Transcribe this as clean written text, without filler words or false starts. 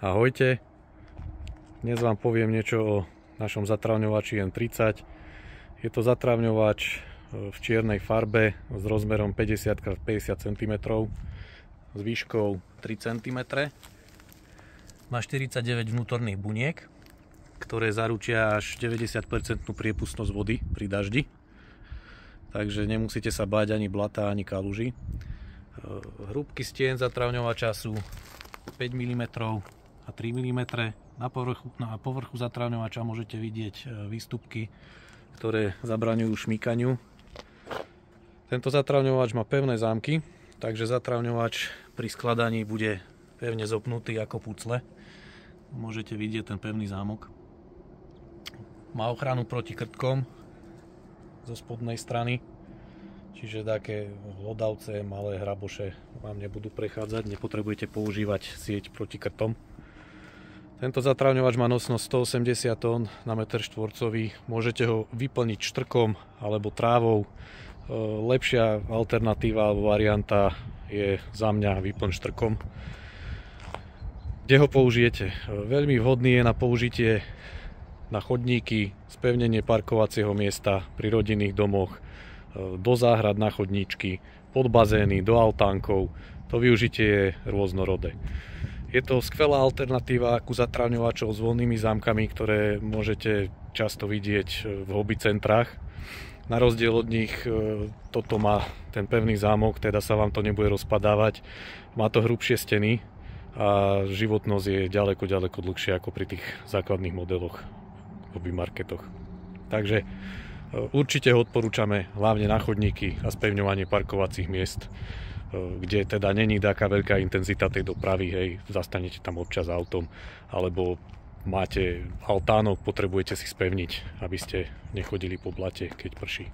Ahojte, dnes vám poviem niečo o našom zatravňovači N30. Je to zatravňovač v čiernej farbe s rozmerom 50x50 cm, s výškou 3 cm. Má 49 vnútorných buniek, ktoré zaručia až 90% priepustnosť vody pri daždi. Takže nemusíte sa báť ani blata, ani kaluži. Hrúbky stien zatravňovača sú 5 mm a 3 mm. Na povrchu zatravňovača môžete vidieť výstupky, ktoré zabraňujú šmýkaniu. Tento zatravňovač má pevné zámky, takže zatravňovač pri skladaní bude pevne zopnutý ako pucle. Môžete vidieť ten pevný zámok. Má ochranu proti krtkom zo spodnej strany, čiže také hlodavce, malé hraboše vám nebudú prechádzať, nepotrebujete používať sieť proti krtom. Tento zatravňovač má nosnosť 180 tón na meter štvorcový. Môžete ho vyplniť štrkom alebo trávou. Lepšia alternatíva alebo varianta je za mňa vyplň štrkom. Kde ho použijete? Veľmi vhodný je na použitie na chodníky, spevnenie parkovacieho miesta pri rodinných domoch, do záhrad na chodníčky, pod bazény, do altánkov. To využitie je rôznorodé. Je to skvelá alternatíva ku zatravňovačov s voľnými zámkami, ktoré môžete často vidieť v hobby centrách. Na rozdiel od nich toto má ten pevný zámok, teda sa vám to nebude rozpadávať. Má to hrubšie steny a životnosť je ďaleko dlhšia ako pri tých základných modeloch v hobby marketoch. Takže určite ho odporúčame hlavne na chodníky a spevňovanie parkovacích miest, kde teda není taká veľká intenzita tej dopravy, hej, zastanete tam občas autom, alebo máte altánok, potrebujete si spevniť, aby ste nechodili po blate, keď prší.